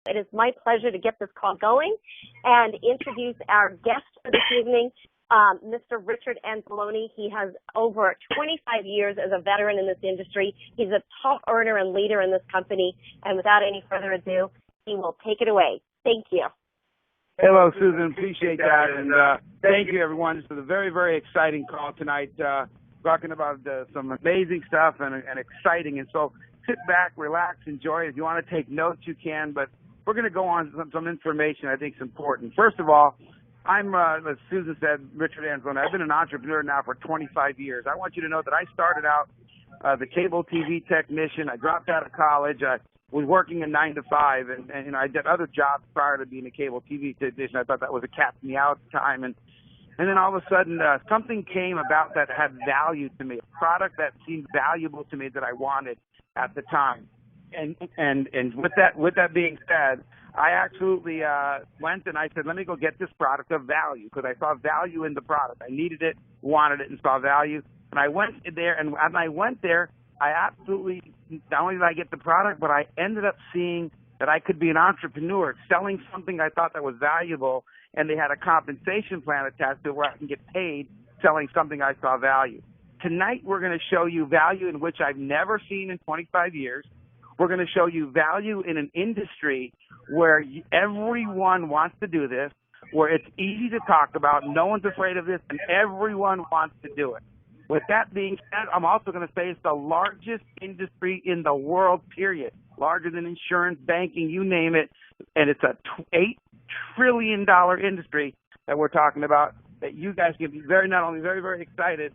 It is my pleasure to get this call going and introduce our guest for this evening, Mr. Richard Anzalone. He has over 25 years as a veteran in this industry. He's a top earner and leader in this company. And without any further ado, he will take it away. Thank you. Hello, Susan. Appreciate that. And thank you, everyone. This is a very, very exciting call tonight, talking about some amazing stuff and exciting. And so sit back, relax, enjoy. If you want to take notes, you can. But we're going to go on some information I think is important. First of all, I'm, as Susan said, Richard Anzalone. I've been an entrepreneur now for 25 years. I want you to know that I started out as a cable TV technician. I dropped out of college. I was working a 9 to 5, and I did other jobs prior to being a cable TV technician. I thought that was a catch me out time. And then all of a sudden, something came about that had value to me, a product that seemed valuable to me that I wanted at the time. And with that being said, I absolutely went and I said, let me go get this product of value, because I saw value in the product. I needed it, wanted it, and saw value. And I went there, and when I went there, I absolutely, not only did I get the product, but I ended up seeing that I could be an entrepreneur selling something I thought that was valuable, and they had a compensation plan attached to it where I can get paid selling something I saw value. Tonight, we're going to show you value in which I've never seen in 25 years. We're going to show you value in an industry where everyone wants to do this, where it's easy to talk about, no one's afraid of this, and everyone wants to do it. With that being said, I'm also going to say it's the largest industry in the world, period. Larger than insurance, banking, you name it. And it's a $8 trillion industry that we're talking about, that you guys can be not only very, very excited,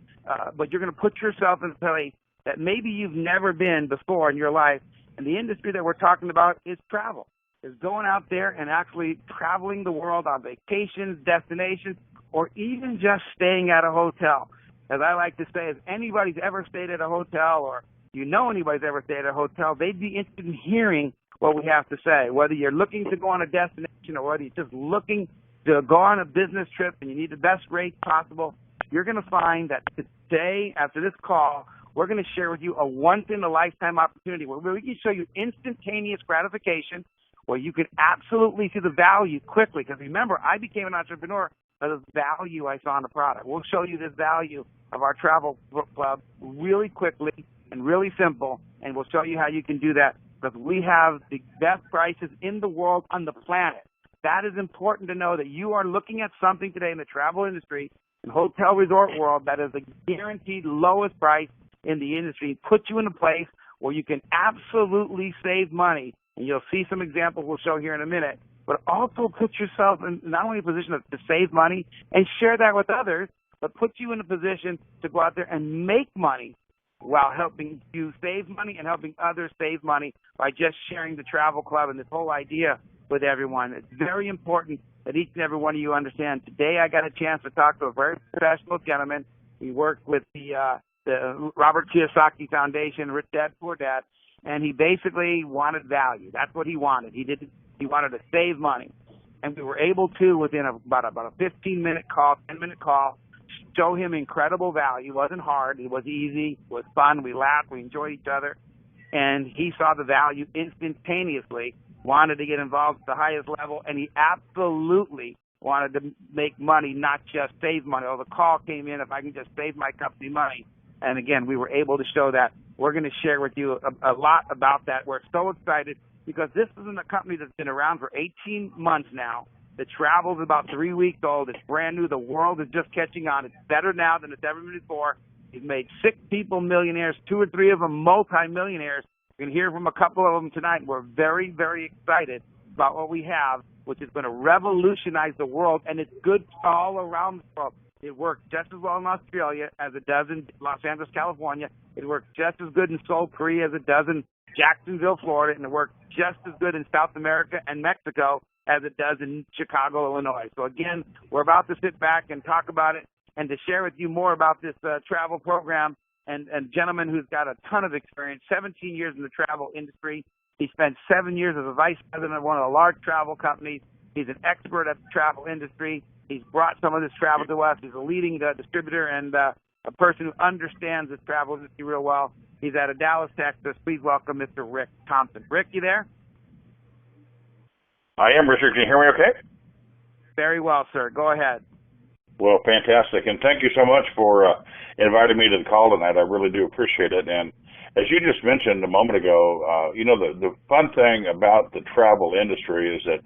but you're going to put yourself in a place that maybe you've never been before in your life. And the industry that we're talking about is travel, is going out there and actually traveling the world on vacations, destinations, or even just staying at a hotel. As I like to say, if anybody's ever stayed at a hotel, or you know anybody's ever stayed at a hotel, they'd be interested in hearing what we have to say. Whether you're looking to go on a destination or whether you're just looking to go on a business trip and you need the best rate possible, you're going to find that today, after this call, we're going to share with you a once-in-a-lifetime opportunity where we can show you instantaneous gratification, where you can absolutely see the value quickly. Because remember, I became an entrepreneur by the value I saw in the product. We'll show you this value of our travel club really quickly and really simple, and we'll show you how you can do that, because we have the best prices in the world on the planet. That is important to know, that you are looking at something today in the travel industry and hotel resort world that is the guaranteed lowest price in the industry, put you in a place where you can absolutely save money. And you'll see some examples we'll show here in a minute, but also put yourself in not only a position to save money and share that with others, but put you in a position to go out there and make money while helping you save money and helping others save money by just sharing the travel club and this whole idea with everyone. It's very important that each and every one of you understand. Today I got a chance to talk to a very professional gentleman. He worked with the Robert Kiyosaki Foundation, Rich Dad, Poor Dad, and he basically wanted value. That's what he wanted. He wanted to save money. And we were able to, within about a 15-minute call, 10-minute call, show him incredible value. It wasn't hard. It was easy. It was fun. We laughed. We enjoyed each other. And he saw the value instantaneously, wanted to get involved at the highest level, and he absolutely wanted to make money, not just save money. Oh, the call came in, if I can just save my company money. And again, we were able to show that. We're going to share with you a lot about that. We're so excited because this isn't a company that's been around for 18 months now. The travel is about 3 weeks old. It's brand new. The world is just catching on. It's better now than it's ever been before. He's made 6 people millionaires, 2 or 3 of them multi-millionaires. You're going to hear from a couple of them tonight. We're very, very excited about what we have, which is going to revolutionize the world, and it's good all around the world. It works just as well in Australia as it does in Los Angeles, California. It works just as good in Seoul, Korea as it does in Jacksonville, Florida, and it works just as good in South America and Mexico as it does in Chicago, Illinois. So again, we're about to sit back and talk about it and to share with you more about this travel program and a gentleman who's got a ton of experience, 17 years in the travel industry. He spent 7 years as a vice president of one of the large travel companies. He's an expert at the travel industry. He's brought some of this travel to us. He's a leading distributor and a person who understands this travel industry real well. He's out of Dallas, Texas. Please welcome Mr. Rick Thompson. Rick, you there? I am, Richard. Can you hear me okay? Very well, sir. Go ahead. Well, fantastic. And thank you so much for inviting me to the call tonight. I really do appreciate it. And as you just mentioned a moment ago, the fun thing about the travel industry is that,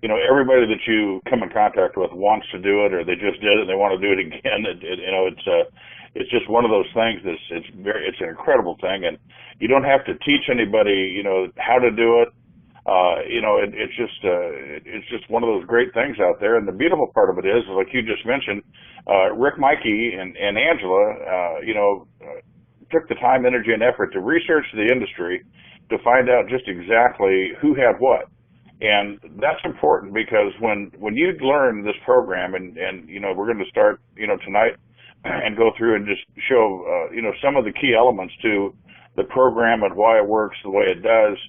everybody that you come in contact with wants to do it, or they just did it and they want to do it again. It's just one of those things it's an incredible thing. And you don't have to teach anybody, how to do it. It's just one of those great things out there. And the beautiful part of it is, like you just mentioned, Rick, Mikey, and Angela, took the time, energy, and effort to research the industry to find out just exactly who had what. And that's important because when you learn this program, and we're going to start, tonight and go through and just show, some of the key elements to the program and why it works the way it does,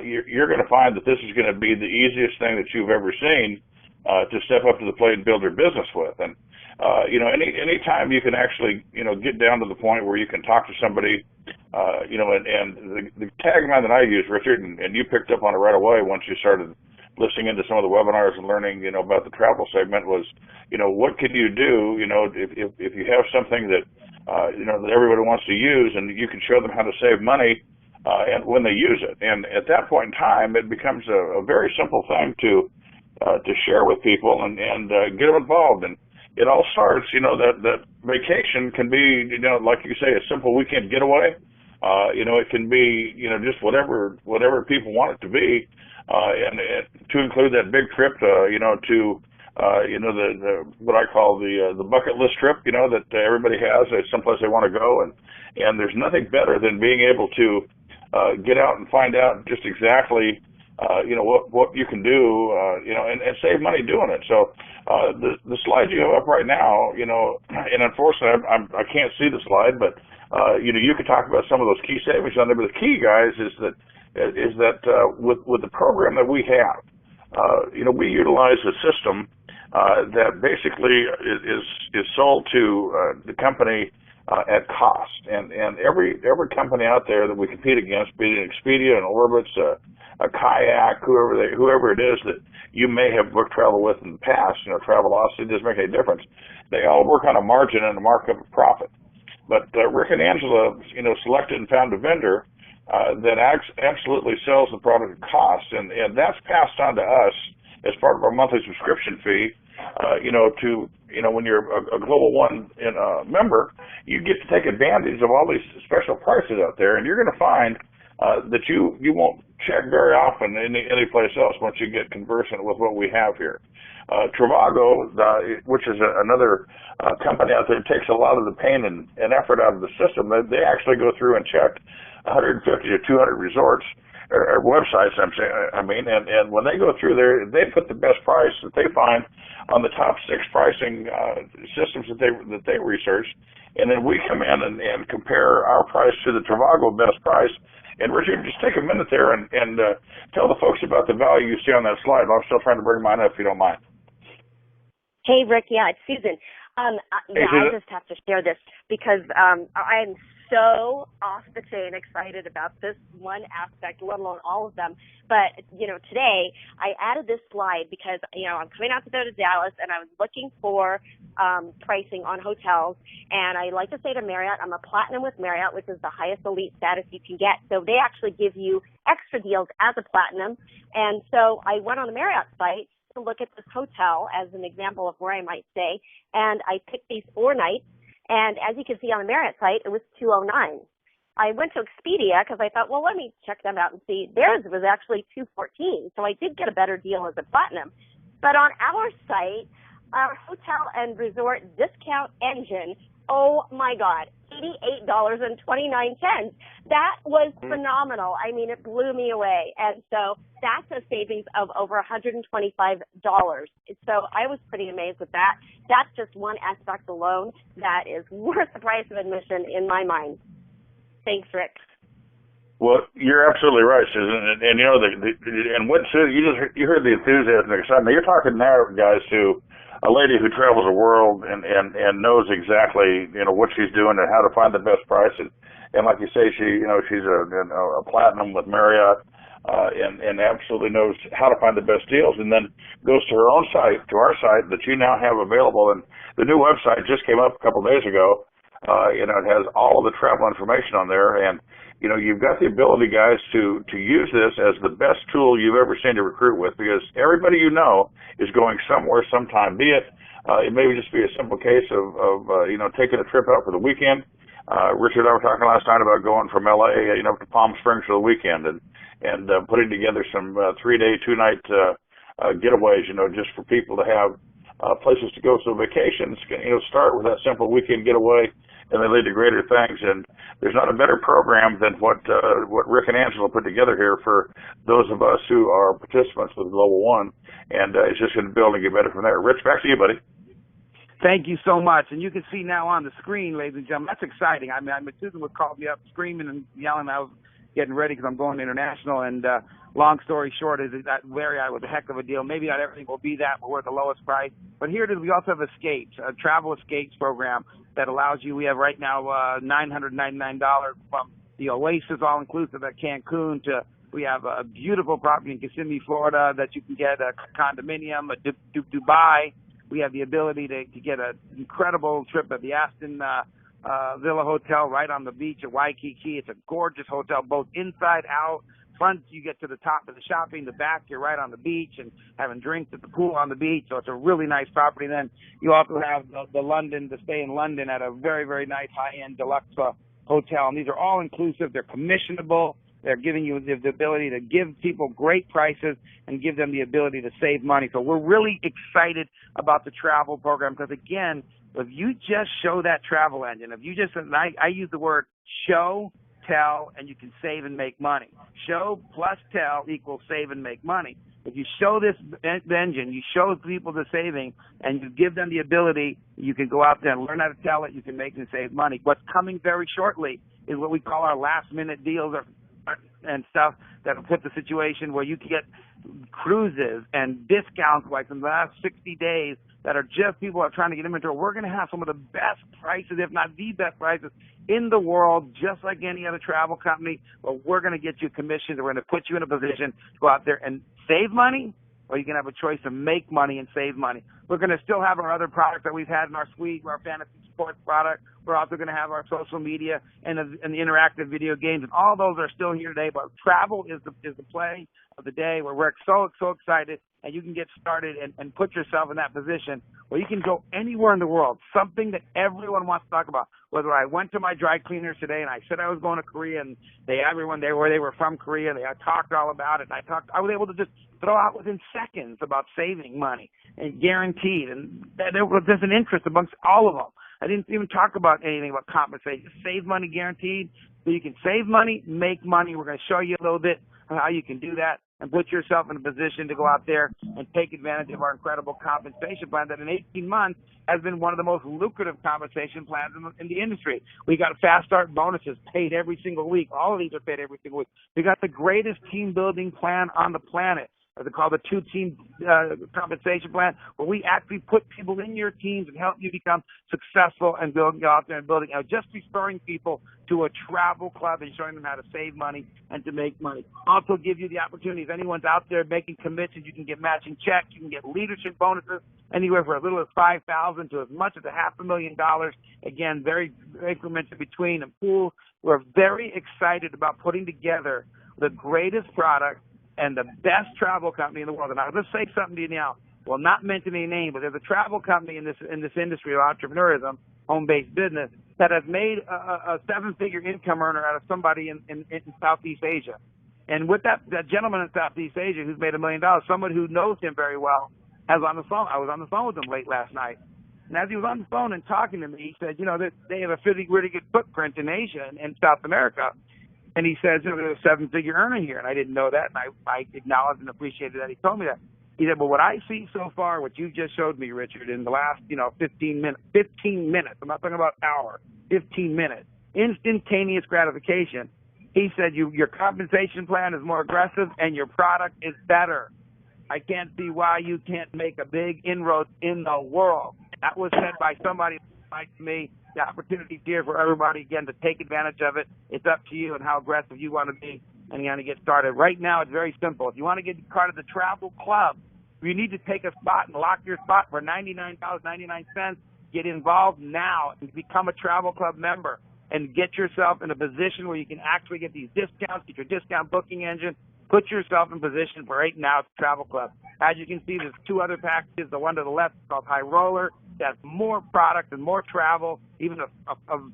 you're going to find that this is going to be the easiest thing that you've ever seen to step up to the plate and build your business with. And any time you can actually get down to the point where you can talk to somebody, and the tagline that I use, Richard, and you picked up on it right away once you started listening into some of the webinars and learning about the travel segment was, what can you do if you have something that that everybody wants to use, and you can show them how to save money. And when they use it, and at that point in time, it becomes a very simple thing to share with people and get them involved. And it all starts, that vacation can be, like you say, a simple weekend getaway. It can be, just whatever people want it to be, and to include that big trip, to the what I call the bucket list trip, that everybody has, someplace they want to go, and there's nothing better than being able to get out and find out just exactly, what you can do, and save money doing it. So the slide you have up right now, and unfortunately I can't see the slide, but you could talk about some of those key savings on there. But the key, guys, is that with the program that we have, we utilize a system that basically is sold to the company at cost, and every company out there that we compete against, be it an Expedia, an Orbitz, a Kayak, whoever it is that you may have booked travel with in the past, Travelocity, it doesn't make any difference. They all work on a margin and a markup of profit. But Rick and Angela, selected and found a vendor that absolutely sells the product at cost, and that's passed on to us as part of our monthly subscription fee. When you're a Global One member, you get to take advantage of all these special prices out there, and you're going to find that you won't check very often any place else once you get conversant with what we have here. Trivago, which is another company out there, takes a lot of the pain and effort out of the system. They actually go through and check 150 to 200 resorts or websites, and when they go through there, they put the best price that they find on the top 6 pricing systems that they research, and then we come in and compare our price to the Trivago best price. And Richard, just take a minute there and tell the folks about the value you see on that slide. I'm still trying to bring mine up, if you don't mind. Hey, Rick. Yeah, it's Susan. Hey, Susan. I just have to share this because I'm so off the chain excited about this one aspect, let alone all of them. But, today I added this slide because, I'm coming out to go to Dallas and I was looking for pricing on hotels. And I like to say to Marriott, I'm a platinum with Marriott, which is the highest elite status you can get. So they actually give you extra deals as a platinum. And so I went on the Marriott site to look at this hotel as an example of where I might stay. And I picked these 4 nights. And as you can see on the Marriott site, it was $209. I went to Expedia because I thought, well, let me check them out and see. Theirs was actually $214. So I did get a better deal as a platinum. But on our site, our hotel and resort discount engine, oh my God, $88.29. That was phenomenal. I mean, it blew me away. And so that's a savings of over $125. So I was pretty amazed with that. That's just one aspect alone that is worth the price of admission in my mind. Thanks, Rick. Well, you're absolutely right, Susan. And and what Susan, you heard the enthusiasm and excitement. You're talking now, guys, to a lady who travels the world and knows exactly what she's doing and how to find the best price. And like you say, she's a platinum with Marriott. and absolutely knows how to find the best deals, and then goes to her own site, to our site that you now have available. And the new website just came up a couple of days ago. It has all of the travel information on there, and you've got the ability, guys, to use this as the best tool you've ever seen to recruit with, because everybody is going somewhere sometime, be it it may just be a simple case of taking a trip out for the weekend. Richard and I were talking last night about going from LA, to Palm Springs for the weekend, and putting together some 3-day, 2-night getaways, just for people to have places to go. So vacations, start with that simple weekend getaway, and they lead to greater things. And there's not a better program than what Rick and Angela put together here for those of us who are participants with Global One, and it's just going to build and get better from there. Rich, back to you, buddy. Thank you so much. And you can see now on the screen, ladies and gentlemen, that's exciting. I mean, Susan would call me up screaming and yelling. I was getting ready because I'm going international. And long story short is that Marriott was a heck of a deal. Maybe not everything will be that, but we're at the lowest price. But here it is. We also have escapes, a travel escapes program that allows you. We have right now $999 from the Oasis all-inclusive at Cancun to we have a beautiful property in Kissimmee, Florida that you can get a condominium, a Dubai. We have the ability to get an incredible trip at the Aston Villa Hotel right on the beach at Waikiki. It's a gorgeous hotel, both inside, out. Front, you get to the top of the shopping. The back, you're right on the beach and having drinks at the pool on the beach. So it's a really nice property. And then you also have the stay in London at a very, very nice high-end deluxe hotel. And these are all inclusive. They're commissionable. They're giving you the ability to give people great prices and give them the ability to save money. So we're really excited about the travel program because, again, if you just show that travel engine, if you just, and I use the word show, tell, and you can save and make money. Show plus tell equals save and make money. If you show this engine, you show people the saving, and you give them the ability, you can go out there and learn how to tell it, you can make and save money. What's coming very shortly is what we call our last-minute deals and stuff that will put the situation where you can get cruises and discounts like in the last 60 days that are just people are trying to get inventory. We're going to have some of the best prices, if not the best prices in the world, just like any other travel company. But we're going to get you commissions. We're going to put you in a position to go out there and save money, or you can have a choice to make money and save money. We're going to still have our other products that we've had in our suite, our fantasy sports product. We're also going to have our social media and the interactive video games, and all those are still here today. But travel is the play of the day where we're so excited, and you can get started and put yourself in that position where you can go anywhere in the world, something that everyone wants to talk about. Whether I went to my dry cleaners today and I said I was going to Korea, and everyone there where they were from Korea, I talked all about it, and I was able to just throw out within seconds about saving money and guaranteed, and there's an interest amongst all of them. I didn't even talk about anything about compensation. Just save money guaranteed. So you can save money, make money. We're going to show you a little bit on how you can do that and put yourself in a position to go out there and take advantage of our incredible compensation plan that in 18 months has been one of the most lucrative compensation plans in the industry. We got fast start bonuses paid every single week. All of these are paid every single week. We got the greatest team building plan on the planet. They call the two-team compensation plan, where we actually put people in your teams and help you become successful and go out there and building out. Just referring people to a travel club and showing them how to save money and to make money. Also give you the opportunity, if anyone's out there making commissions, you can get matching checks, you can get leadership bonuses, anywhere from as little as $5,000 to as much as $500,000. Again, very increments in between and pool. We're very excited about putting together the greatest product and the best travel company in the world. And I'll just say something to you now. Well, not mention any name, but there's a travel company in this industry of entrepreneurism, home-based business, that has made a seven-figure income earner out of somebody in Southeast Asia. And with that gentleman in Southeast Asia who's made $1 million, someone who knows him very well, I was on the phone with him late last night. And as he was on the phone and talking to me, he said, that they have a really good footprint in Asia and South America. And he says, there's a seven-figure earner here. And I didn't know that, and I acknowledged and appreciated that he told me that. He said, but what I see so far, what you just showed me, Richard, in the last, 15 minutes, I'm not talking about hour, 15 minutes, instantaneous gratification. He said, your compensation plan is more aggressive and your product is better. I can't see why you can't make a big inroad in the world. That was said by somebody like me. The opportunity's here for everybody, again, to take advantage of it. It's up to you and how aggressive you want to be. and you want to get started. Right now, it's very simple. If you want to get part of the travel club, you need to take a spot and lock your spot for $99.99. Get involved now and become a travel club member and get yourself in a position where you can actually get these discounts, get your discount booking engine. Put yourself in position for right now at the travel club. As you can see, there's two other packages. The one to the left is called High Roller. That's more product and more travel, even a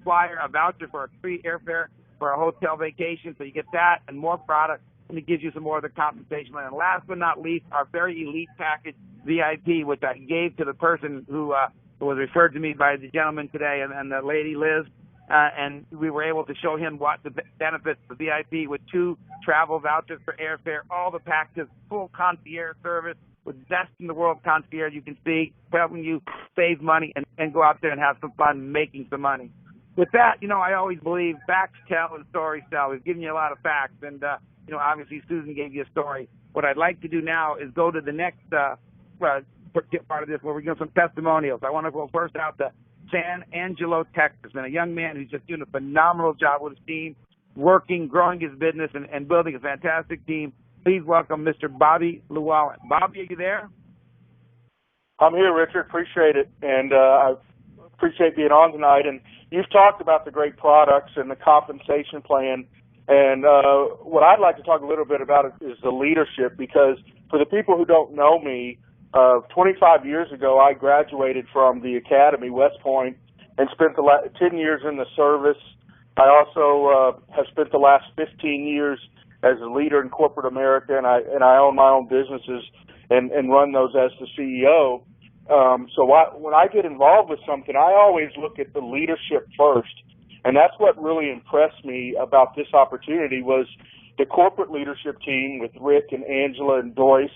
flyer, a voucher for a free airfare for a hotel vacation. So you get that and more product, and it gives you some more of the compensation. And last but not least, our very elite package, VIP, which I gave to the person who was referred to me by the gentleman today and the lady, Liz. And we were able to show him what the benefits of the VIP with 2 travel vouchers for airfare, all the packages, full concierge service with best in the world concierge you can see, helping you save money and go out there and have some fun making some money. With that, I always believe facts tell and stories tell. We've given you a lot of facts, and, obviously Susan gave you a story. What I'd like to do now is go to the next part of this where we get some testimonials. I want to go first out to San Angelo, Texas, and a young man who's just doing a phenomenal job with his team, working, growing his business, and building a fantastic team. Please welcome Mr. Bobby Llewellyn. Bobby, are you there? I'm here, Richard. Appreciate it, and I appreciate being on tonight. And you've talked about the great products and the compensation plan, and what I'd like to talk a little bit about is the leadership, because for the people who don't know me, 25 years ago, I graduated from the academy, West Point, and spent the last 10 years in the service. I also have spent the last 15 years as a leader in corporate America, and I own my own businesses and run those as the CEO. When I get involved with something, I always look at the leadership first, and that's what really impressed me about this opportunity was the corporate leadership team with Rick and Angela and Doyce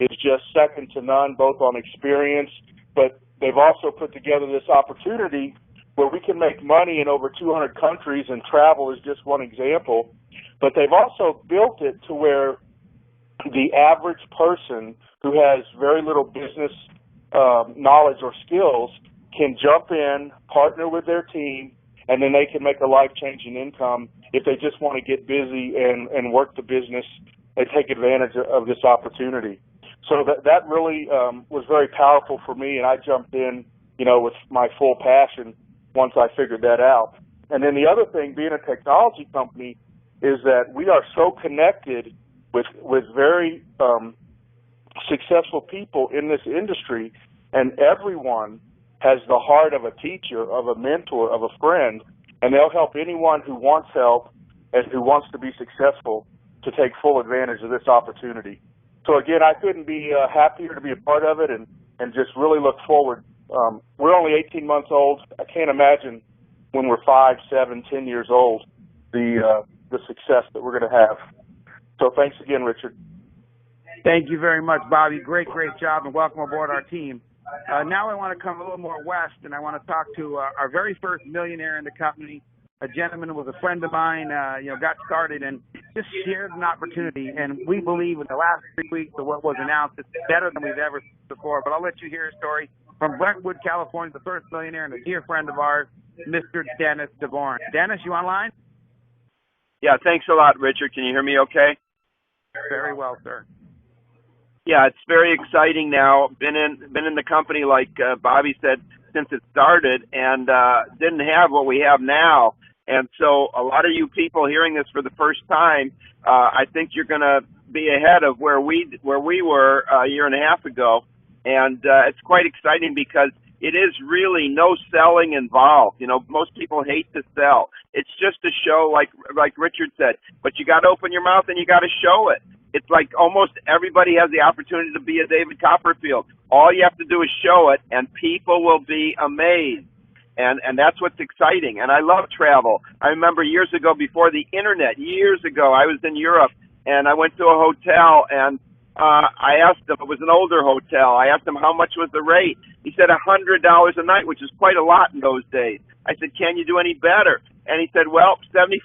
is just second to none, both on experience, but they've also put together this opportunity where we can make money in over 200 countries, and travel is just one example. But they've also built it to where the average person who has very little business knowledge or skills can jump in, partner with their team, and then they can make a life-changing income if they just want to get busy and work the business and take advantage of this opportunity. So that really was very powerful for me, and I jumped in, with my full passion once I figured that out. And then the other thing, being a technology company, is that we are so connected with very successful people in this industry, and everyone has the heart of a teacher, of a mentor, of a friend, and they'll help anyone who wants help and who wants to be successful to take full advantage of this opportunity. So again, I couldn't be happier to be a part of it, and just really look forward. We're only 18 months old. I can't imagine when we're 5, 7, 10 years old, the success that we're going to have. So thanks again, Richard. Thank you very much, Bobby. Great job, and welcome aboard our team. Now I want to come a little more west, and I want to talk to our very first millionaire in the company, a gentleman who was a friend of mine, got started and just shared an opportunity. And we believe in the last 3 weeks of what was announced, it's better than we've ever seen before. But I'll let you hear a story from Brentwood, California, the first millionaire and a dear friend of ours, Mr. Dennis DeBorn. Dennis, you online? Yeah, thanks a lot, Richard. Can you hear me okay? Very well, sir. Yeah, it's very exciting now. Been in the company, like Bobby said, since it started, and didn't have what we have now. And so a lot of you people hearing this for the first time, I think you're going to be ahead of where we were a year and a half ago. And it's quite exciting because it is really no selling involved. Most people hate to sell. It's just a show, like Richard said, but you got to open your mouth and you got to show it. It's like almost everybody has the opportunity to be a David Copperfield. All you have to do is show it, and people will be amazed. And that's what's exciting. And I love travel. I remember years ago, before the internet, I was in Europe, and I went to a hotel, and I asked him, it was an older hotel, I asked him how much was the rate. He said $100 a night, which is quite a lot in those days. I said, can you do any better? And he said, well, $75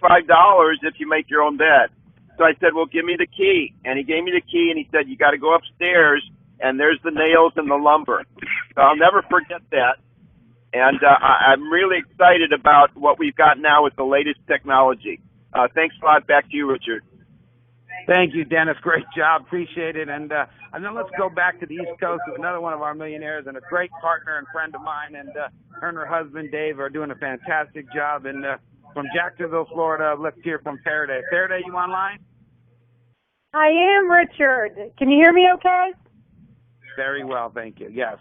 if you make your own bed. So I said, well, give me the key. And he gave me the key, and he said, you got to go upstairs, and there's the nails and the lumber. So I'll never forget that. And I'm really excited about what we've got now with the latest technology. Thanks a lot. Back to you, Richard. Thank you, Dennis. Great job. Appreciate it. And then let's go back to the East Coast with another one of our millionaires and a great partner and friend of mine. And her and her husband, Dave, are doing a fantastic job. And from Jacksonville, Florida, let's hear from Faraday. Faraday, you online? I am, Richard. Can you hear me okay? Very well, thank you. Yes.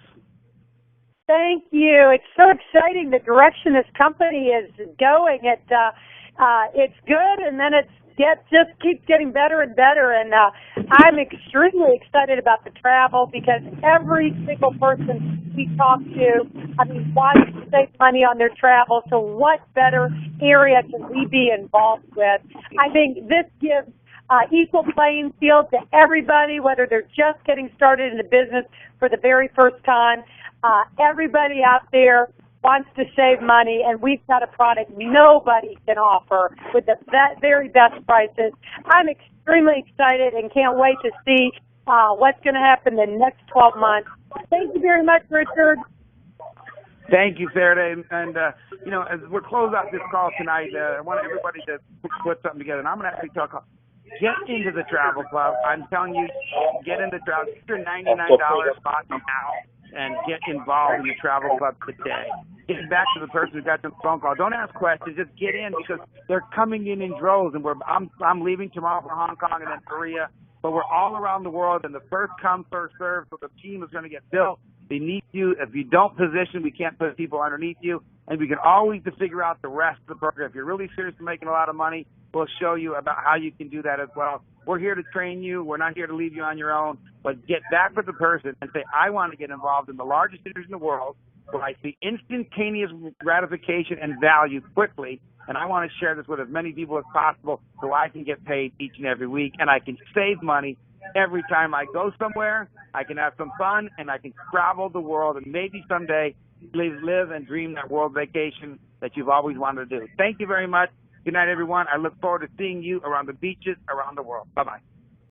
Thank you. It's so exciting the direction this company is going. It's good, and then just keeps getting better and better. And I'm extremely excited about the travel because every single person we talk to, wants to save money on their travel. So what better area can we be involved with? I think this gives equal playing field to everybody, whether they're just getting started in the business for the very first time. Everybody out there wants to save money, and we've got a product nobody can offer with the very best prices. I'm extremely excited and can't wait to see what's going to happen in the next 12 months. Thank you very much, Richard. Thank you, Faraday. And, as we're closing out this call tonight, I want everybody to put something together. And I'm going to actually talk. Get into the travel club. I'm telling you, get into travel. Get your $99 spot now and get involved in the travel club today. Get back to the person who got the phone call. Don't ask questions. Just get in because they're coming in droves. And I'm leaving tomorrow for Hong Kong and then Korea. But we're all around the world, and the first come, first serve. So the team is going to get built beneath you. If you don't position, we can't put people underneath you. And we can always figure out the rest of the program. If you're really serious about making a lot of money, we'll show you about how you can do that as well. We're here to train you. We're not here to leave you on your own. But get back with the person and say, I want to get involved in the largest industry in the world where I see instantaneous gratification and value quickly. And I want to share this with as many people as possible so I can get paid each and every week. And I can save money every time I go somewhere. I can have some fun, and I can travel the world and maybe someday live and dream that world vacation that you've always wanted to do. Thank you very much. Good night, everyone. I look forward to seeing you around the beaches around the world. Bye-bye.